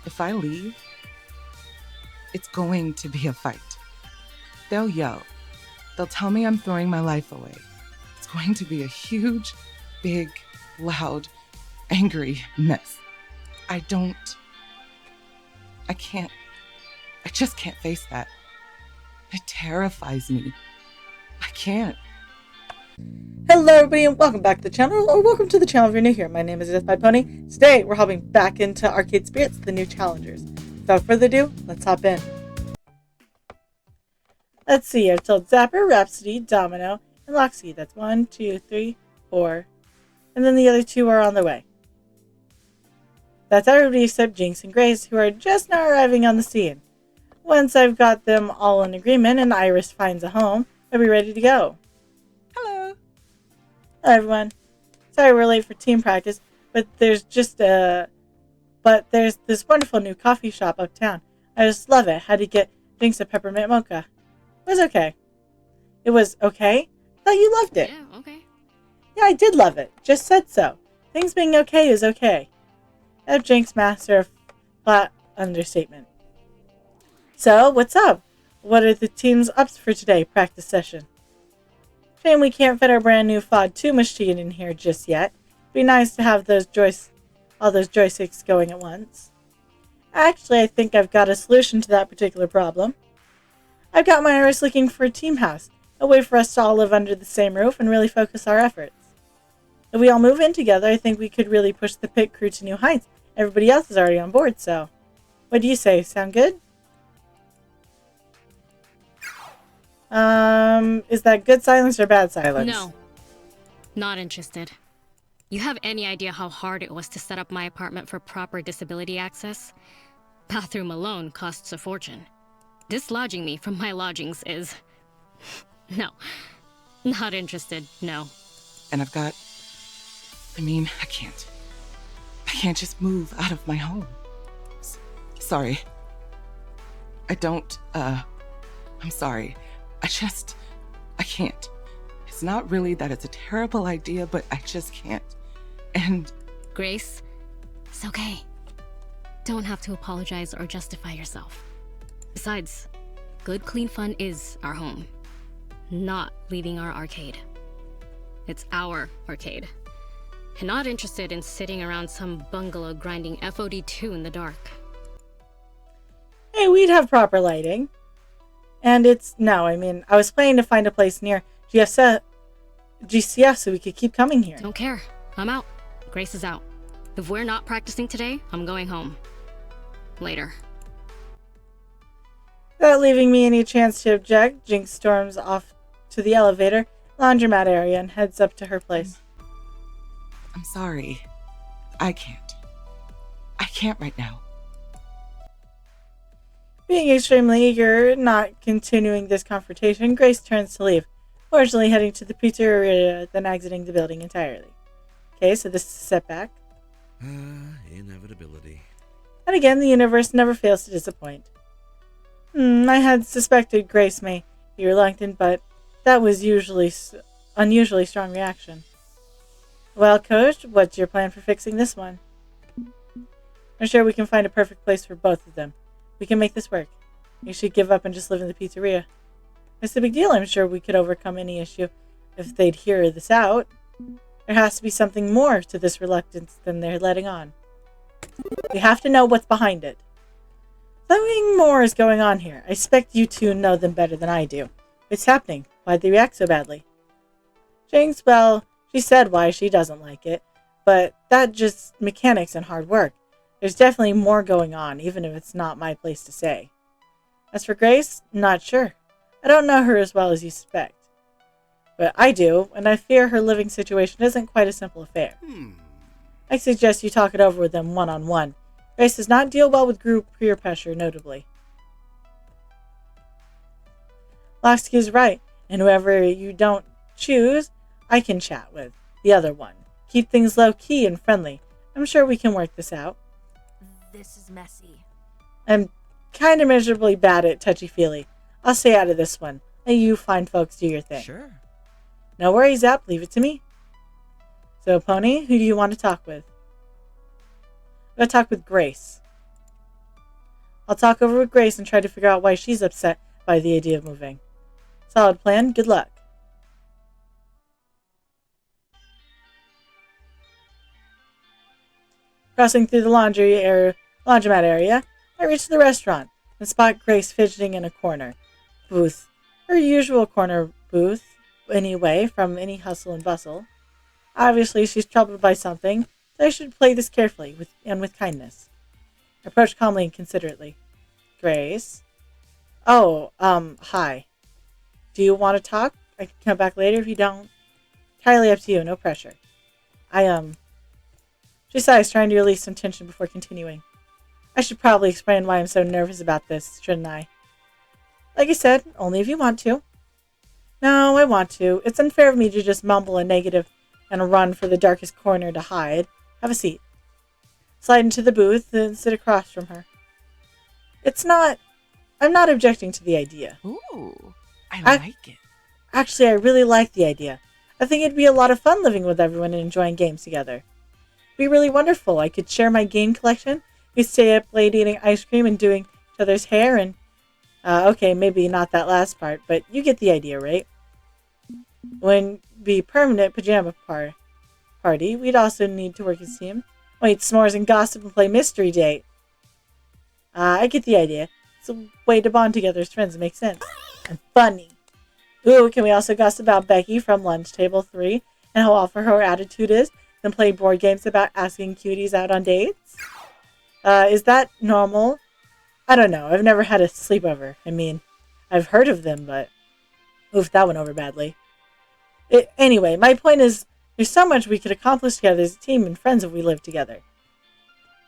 If I leave, it's going to be a fight. They'll yell. They'll tell me I'm throwing my life away. It's going to be a huge, big, loud, angry mess. I just can't face that. It terrifies me. I can't. Hello everybody and welcome back to the channel, or welcome to the channel if you're new here. My name is Death by Pony. Today we're hopping back into Arcade Spirits, the new challengers. Without further ado, let's hop in. Let's see, I've told Zapper, Rhapsody, Domino, and Loxy. That's 1, 2, 3, 4. And then the other two are on their way. That's everybody except Jinx and Grace, who are just now arriving on the scene. Once I've got them all in agreement and Iris finds a home, I'll be ready to go. Hello. Hello everyone. Sorry we're late for team practice, but there's this wonderful new coffee shop uptown. I just love it. Had to get Jinx a peppermint mocha. It was okay. It was okay? I thought you loved it. Yeah, okay. Yeah, I did love it. Just said so. Things being okay is okay. F. Jinx master of flat understatement. So, what's up? What are the team's ups for today? Practice session. Shame we can't fit our brand new FOD 2 machine in here just yet. Be nice to have all those joysticks going at once. Actually, I think I've got a solution to that particular problem. I've got my Iris looking for a team house, a way for us to all live under the same roof and really focus our efforts. If we all move in together, I think we could really push the pit crew to new heights. Everybody else is already on board, so what do you say? Sound good? Is that good silence or bad silence? No. Not interested. You have any idea how hard it was to set up my apartment for proper disability access? Bathroom alone costs a fortune. Dislodging me from my lodgings is... No. Not interested, no. And I can't just move out of my home. Sorry. I'm sorry. I can't. It's not really that it's a terrible idea, but I just can't. And... Grace, it's okay. Don't have to apologize or justify yourself. Besides, good clean fun is our home. Not leaving our arcade. It's our arcade. And not interested in sitting around some bungalow grinding FOD2 in the dark. Hey, we'd have proper lighting. And I was planning to find a place near GCF so we could keep coming here. Don't care. I'm out. Grace is out. If we're not practicing today, I'm going home. Later. Without leaving me any chance to object, Jinx storms off to the elevator, laundromat area, and heads up to her place. I'm sorry. I can't. I can't right now. Being extremely eager, not continuing this confrontation, Grace turns to leave, fortunately heading to the pizzeria, then exiting the building entirely. Okay, so this is a setback. Inevitability. And again, the universe never fails to disappoint. I had suspected Grace may be reluctant, but that was unusually strong reaction. Well, Coach, what's your plan for fixing this one? I'm sure we can find a perfect place for both of them. We can make this work. You should give up and just live in the pizzeria. It's a big deal. I'm sure we could overcome any issue if they'd hear this out. There has to be something more to this reluctance than they're letting on. We have to know what's behind it. Something more is going on here. I expect you two know them better than I do. What's happening? Why'd they react so badly? Jinx, well, she said why she doesn't like it, but that's just mechanics and hard work. There's definitely more going on, even if it's not my place to say. As for Grace, not sure. I don't know her as well as you suspect. But I do, and I fear her living situation isn't quite a simple affair. I suggest you talk it over with them one-on-one. Grace does not deal well with group peer pressure, notably. Loxy is right, and whoever you don't choose, I can chat with. The other one. Keep things low-key and friendly. I'm sure we can work this out. This is messy. I'm kind of miserably bad at touchy-feely. I'll stay out of this one. Let you fine folks do your thing. Sure. No worries, Zap. Leave it to me. So, Pony, who do you want to talk with? I'm going to talk with Grace. I'll talk over with Grace and try to figure out why she's upset by the idea of moving. Solid plan. Good luck. Crossing through the laundromat area, I reach the restaurant and spot Grace fidgeting in a corner booth. Her usual corner booth, anyway, from any hustle and bustle. Obviously, she's troubled by something, so I should play this carefully and with kindness. I approach calmly and considerately. Grace? Oh, hi. Do you want to talk? I can come back later if you don't. Entirely up to you, no pressure. She sighs, trying to release some tension before continuing. I should probably explain why I'm so nervous about this, shouldn't I? Like I said, only if you want to. No, I want to. It's unfair of me to just mumble a negative and run for the darkest corner to hide. Have a seat. Slide into the booth and sit across from her. I'm not objecting to the idea. Ooh, I like it. Actually, I really like the idea. I think it'd be a lot of fun living with everyone and enjoying games together. It'd be really wonderful. I could share my game collection. We'd stay up late eating ice cream and doing each other's hair and... okay, maybe not that last part, but you get the idea, right? When be permanent pajama party, we'd also need to work as a team. We'll eat s'mores and gossip and play mystery date. I get the idea. It's a way to bond together as friends. It makes sense. And funny. Ooh, can we also gossip about Becky from Lunch Table 3 and how awful her attitude is, then play board games about asking cuties out on dates? Is that normal? I don't know. I've never had a sleepover. I mean, I've heard of them, but... Oof, that went over badly. Anyway, my point is, there's so much we could accomplish together as a team and friends if we lived together.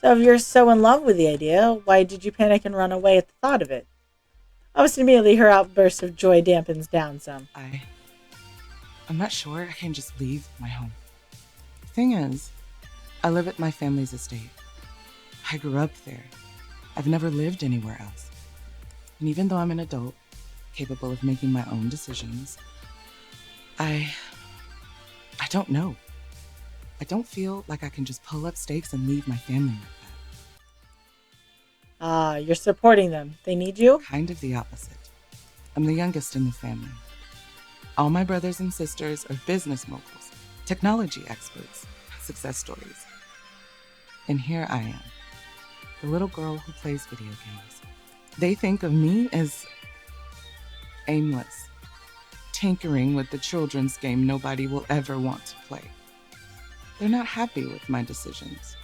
So if you're so in love with the idea, why did you panic and run away at the thought of it? Almost immediately, her outburst of joy dampens down some. I'm not sure I can just leave my home. The thing is, I live at my family's estate. I grew up there. I've never lived anywhere else. And even though I'm an adult, capable of making my own decisions, I don't know. I don't feel like I can just pull up stakes and leave my family like that. You're supporting them. They need you? Kind of the opposite. I'm the youngest in the family. All my brothers and sisters are business moguls, technology experts, success stories. And here I am, the little girl who plays video games. They think of me as aimless, tinkering with the children's game nobody will ever want to play. They're not happy with my decisions.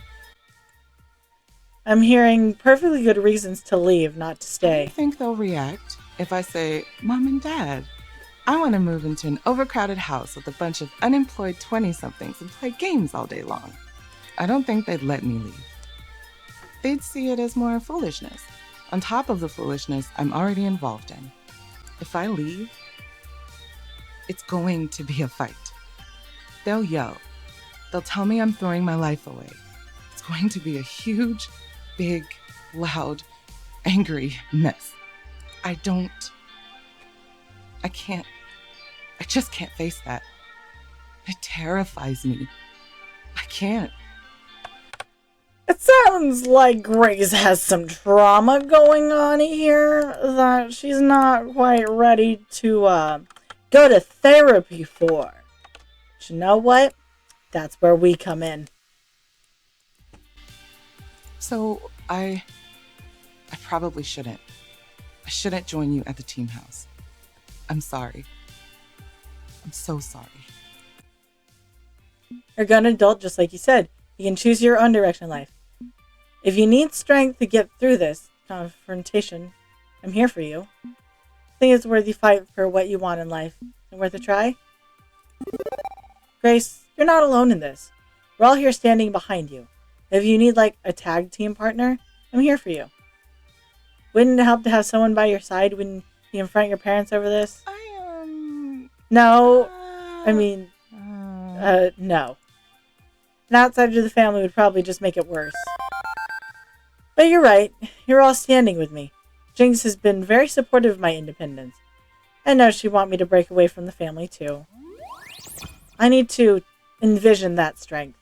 I'm hearing perfectly good reasons to leave, not to How do stay. you think they'll react if I say, Mom and Dad, I want to move into an overcrowded house with a bunch of unemployed 20-somethings and play games all day long? I don't think they'd let me leave. They'd see it as more foolishness, on top of the foolishness I'm already involved in. If I leave, it's going to be a fight. They'll yell. They'll tell me I'm throwing my life away. It's going to be a huge, big, loud, angry mess. I just can't face that. It terrifies me. I can't. It sounds like Grace has some trauma going on here that she's not quite ready to go to therapy for. But you know what? That's where we come in. So I probably shouldn't. I shouldn't join you at the team house. I'm sorry. I'm so sorry. You're a grown adult, just like you said. You can choose your own direction in life. If you need strength to get through this confrontation, I'm here for you. I think it's worth the fight for what you want in life. Is it worth a try? Grace, you're not alone in this. We're all here standing behind you. If you need, like, a tag team partner, I'm here for you. Wouldn't it help to have someone by your side when you confront your parents over this? No. No. An outsider to the family would probably just make it worse. But you're right. You're all standing with me. Jinx has been very supportive of my independence. I know she'd want me to break away from the family, too. I need to envision that strength.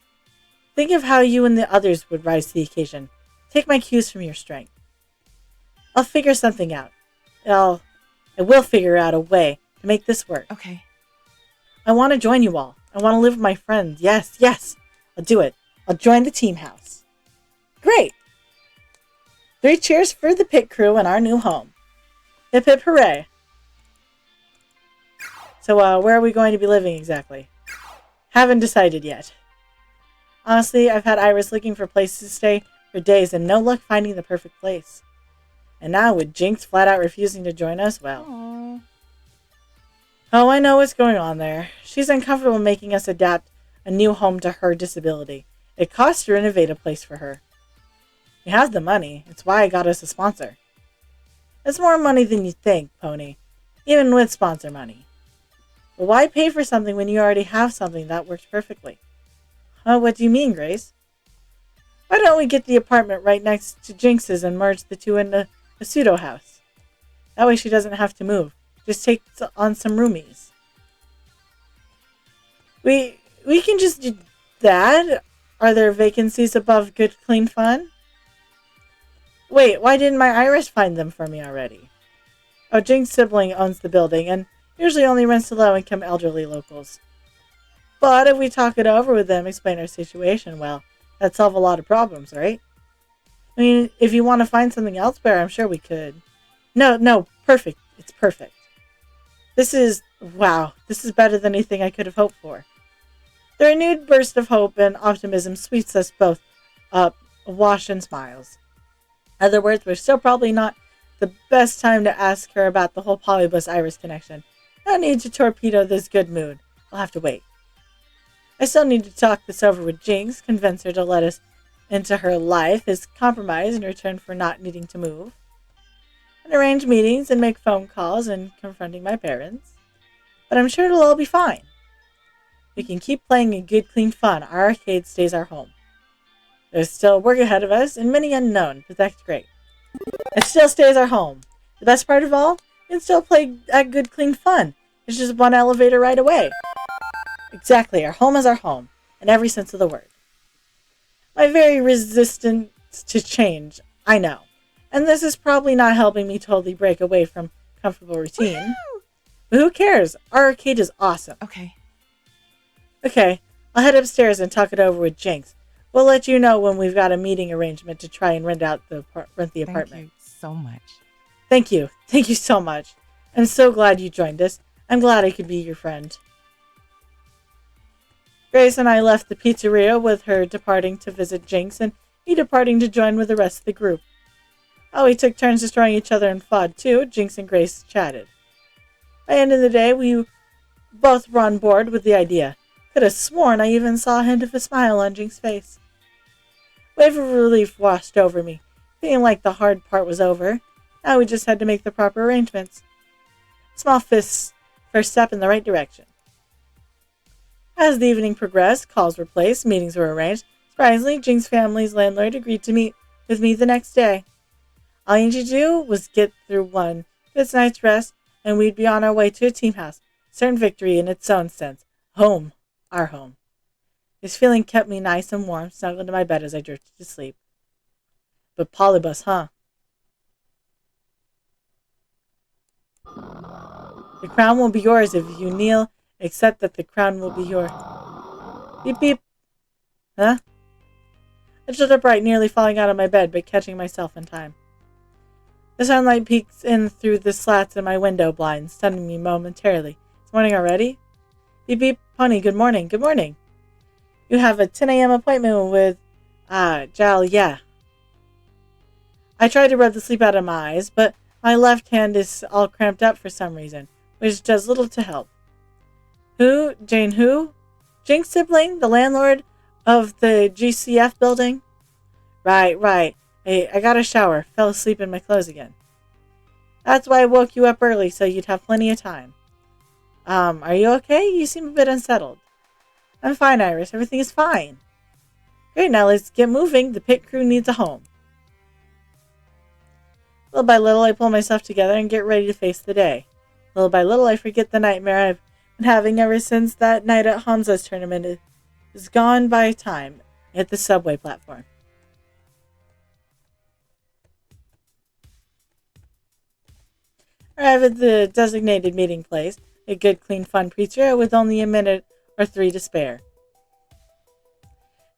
Think of how you and the others would rise to the occasion. Take my cues from your strength. I'll figure something out. I will figure out a way to make this work. Okay. I want to join you all. I want to live with my friends. Yes, yes. I'll do it. I'll join the team house. Great. 3 cheers for the pit crew and our new home. Hip hip hooray. So, where are we going to be living exactly? Haven't decided yet. Honestly, I've had Iris looking for places to stay for days and no luck finding the perfect place. And now with Jinx flat out refusing to join us, well. Aww. Oh, I know what's going on there. She's uncomfortable making us adapt a new home to her disability. It costs to renovate a place for her. We have the money. It's why I got us a sponsor. It's more money than you think, Pony. Even with sponsor money. But why pay for something when you already have something that works perfectly? Oh, what do you mean, Grace? Why don't we get the apartment right next to Jinx's and merge the two into a pseudo house? That way she doesn't have to move. Just take on some roomies. We can just do that? Are there vacancies above Good Clean Fun? Wait, why didn't my Iris find them for me already? Oh, Jinx's sibling owns the building and usually only rents to low-income elderly locals. But if we talk it over with them, explain our situation, well, that'd solve a lot of problems, right? I mean, if you want to find something else better, I'm sure we could. No, perfect. It's perfect. This is better than anything I could have hoped for. The renewed burst of hope and optimism sweeps us both up, awash in smiles. In other words, we're still probably not the best time to ask her about the whole Polybus Iris connection. No need to torpedo this good mood. I'll have to wait. I still need to talk this over with Jinx, convince her to let us into her life as compromise in return for not needing to move, and arrange meetings and make phone calls and confronting my parents. But I'm sure it'll all be fine. We can keep playing in Good Clean Fun. Our arcade stays our home. There's still work ahead of us and many unknown, but that's great. It still stays our home. The best part of all, we can still play at Good Clean Fun. It's just one elevator ride away. Exactly, our home is our home, in every sense of the word. My very resistance to change, I know. And this is probably not helping me totally break away from comfortable routine. Woo-hoo! But who cares? Our arcade is awesome. Okay. Okay, I'll head upstairs and talk it over with Jinx. We'll let you know when we've got a meeting arrangement to try and rent the apartment. Thank you so much. Thank you. Thank you so much. I'm so glad you joined us. I'm glad I could be your friend. Grace and I left the pizzeria with her departing to visit Jinx and me departing to join with the rest of the group. Oh, we took turns destroying each other in FOD too. Jinx and Grace chatted. By the end of the day, we both were on board with the idea. Could have sworn I even saw a hint of a smile on Jinx's face. Wave of relief washed over me, feeling like the hard part was over. Now we just had to make the proper arrangements. Small first step in the right direction. As the evening progressed, calls were placed, meetings were arranged. Surprisingly, Jinx's family's landlord agreed to meet with me the next day. All I needed to do was get through one good night's rest, and we'd be on our way to a team house. Certain victory in its own sense. Home. Our home. This feeling kept me nice and warm, snuggled into my bed as I drifted to sleep. But Polybus, huh? The crown will be yours if you kneel. Accept that the crown will be yours. Beep beep. Huh? I stood upright, nearly falling out of my bed, but catching myself in time. The sunlight peeks in through the slats in my window blinds, stunning me momentarily. It's morning already? Beep beep. Pony, good morning. Good morning. You have a 10 a.m. appointment with, Jal, yeah. I tried to rub the sleep out of my eyes, but my left hand is all cramped up for some reason, which does little to help. Who? Jane who? Jinx sibling? The landlord of the GCF building? Right. Hey, I got a shower. Fell asleep in my clothes again. That's why I woke you up early, so you'd have plenty of time. Are you okay? You seem a bit unsettled. I'm fine, Iris. Everything is fine. Great, now let's get moving. The pit crew needs a home. Little by little, I pull myself together and get ready to face the day. Little by little, I forget the nightmare I've been having ever since that night at Hansa's tournament is gone by time at the subway platform. arrive at the designated meeting place, a good, clean, fun preacher with only a minute or 3 to spare.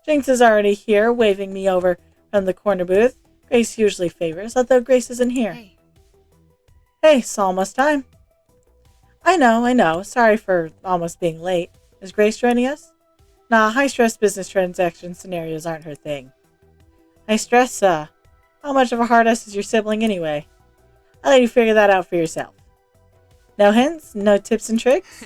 Jinx is already here, waving me over from the corner booth. Grace usually favors, although Grace isn't here. Hey. Hey, it's almost time. I know. Sorry for almost being late. Is Grace joining us? Nah, high-stress business transaction scenarios aren't her thing. High stress, how much of a hard-ass is your sibling anyway? I'll let you figure that out for yourself. No hints? No tips and tricks?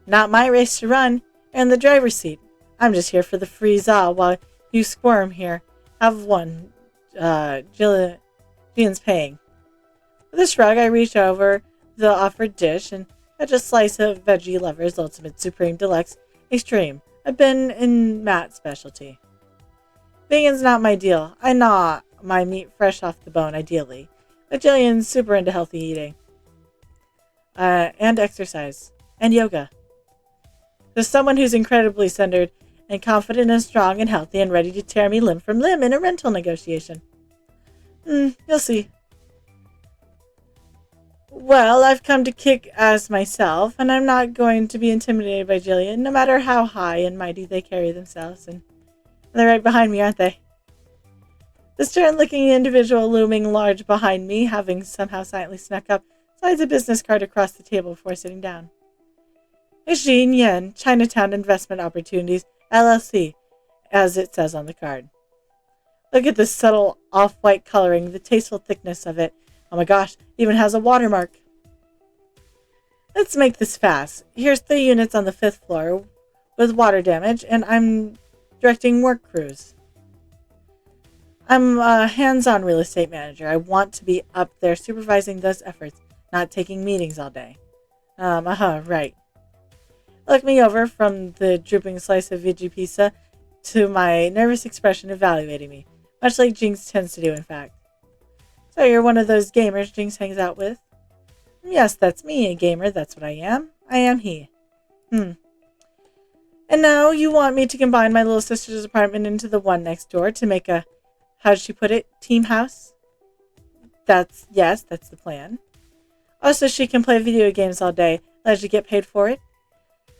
Not my race to run. You're in the driver's seat. I'm just here for the free za while you squirm here. Have one. Jillian's paying. With a shrug, I reach over the offered dish and catch a slice of Veggie Lover's Ultimate Supreme Deluxe Extreme, a bin in Matt's specialty. Vegan's not my deal. I gnaw my meat fresh off the bone, ideally. But Jillian's super into healthy eating. And exercise. And yoga. There's someone who's incredibly centered and confident and strong and healthy and ready to tear me limb from limb in a rental negotiation. You'll see. Well, I've come to kick ass myself, and I'm not going to be intimidated by Jillian, no matter how high and mighty they carry themselves, and they're right behind me, aren't they? The stern-looking individual looming large behind me, having somehow silently snuck up, slides a business card across the table before sitting down. It's Jean Yen, Chinatown Investment Opportunities, LLC, as it says on the card. Look at the subtle off-white coloring, the tasteful thickness of it. Oh my gosh, even has a watermark. Let's make this fast. Here's 3 units on the 5th floor with water damage, and I'm directing work crews. I'm a hands-on real estate manager. I want to be up there supervising those efforts, not taking meetings all day. Right. Look me over from the drooping slice of veggie pizza to my nervous expression evaluating me, much like Jinx tends to do, in fact. So you're one of those gamers Jinx hangs out with? Yes, that's me, a gamer. That's what I am. I am he. And now you want me to combine my little sister's apartment into the one next door to make a, how did she put it, team house? That's the plan. Also, she can play video games all day. Let you get paid for it.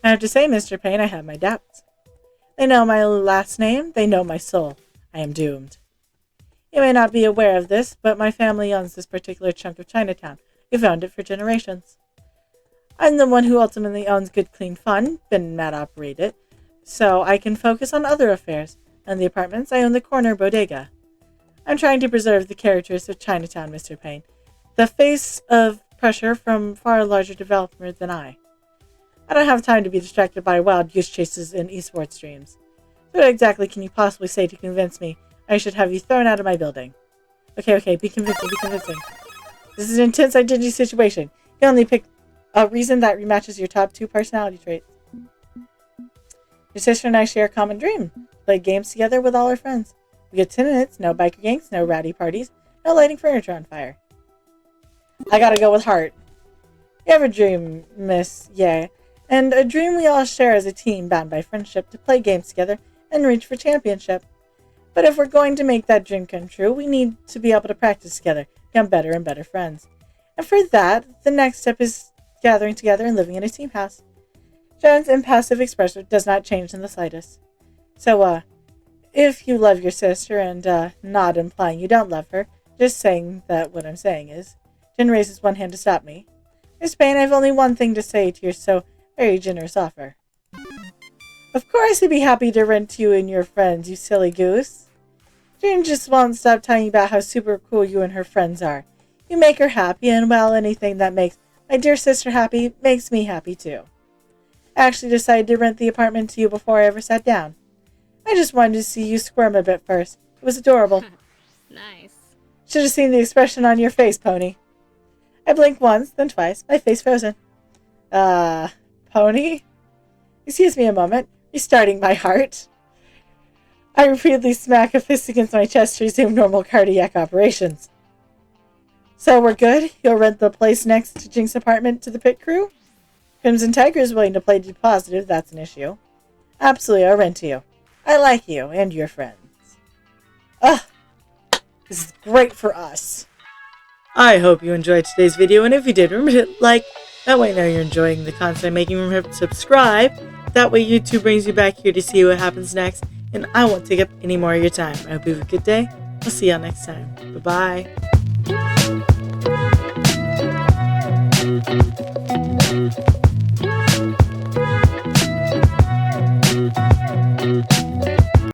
I have to say, Mr. Payne, I have my doubts. They know my last name. They know my soul. I am doomed. You may not be aware of this, but my family owns this particular chunk of Chinatown. We've owned it for generations. I'm the one who ultimately owns Good Clean Fun, been Matt operate it, so I can focus on other affairs. And the apartments, I own the corner bodega. I'm trying to preserve the characters of Chinatown, Mr. Payne, the face of pressure from far larger developer than I. I don't have time to be distracted by wild goose chases and esports streams. So what exactly can you possibly say to convince me I should have you thrown out of my building? Okay, be convincing. This is an intense identity situation. You can only pick a reason that rematches your top 2 personality traits. Your sister and I share a common dream. Play games together with all our friends. We get 10 minutes, no biker gangs, no rowdy parties, no lighting furniture on fire. I gotta go with heart. You have a dream, miss, yeah. And a dream we all share as a team bound by friendship to play games together and reach for championship. But if we're going to make that dream come true, we need to be able to practice together, become better and better friends. And for that, the next step is gathering together and living in a team house. Joan's impassive expression does not change in the slightest. So, if you love your sister and, not implying you don't love her, just saying that what I'm saying is, Jen raises one hand to stop me. Miss Payne, I have only one thing to say to your so very generous offer. Of course I'd be happy to rent you and your friends, you silly goose. Jane just won't stop telling you about how super cool you and her friends are. You make her happy, and well, anything that makes my dear sister happy makes me happy too. I actually decided to rent the apartment to you before I ever sat down. I just wanted to see you squirm a bit first. It was adorable. Nice. Should have seen the expression on your face, Pony. I blinked once, then twice, my face frozen. Pony? Excuse me a moment. Restarting my heart. I repeatedly smack a fist against my chest to resume normal cardiac operations. So we're good? You'll rent the place next to Jinx's apartment to the pit crew? Crimson Tiger is willing to play positive, that's an issue. Absolutely, I'll rent to you. I like you and your friends. Ugh! This is great for us. I hope you enjoyed today's video, and if you did, remember to hit like. That way I know you're enjoying the content I'm making. Remember to subscribe. That way YouTube brings you back here to see what happens next, and I won't take up any more of your time. I hope you have a good day. I'll see y'all next time. Bye-bye.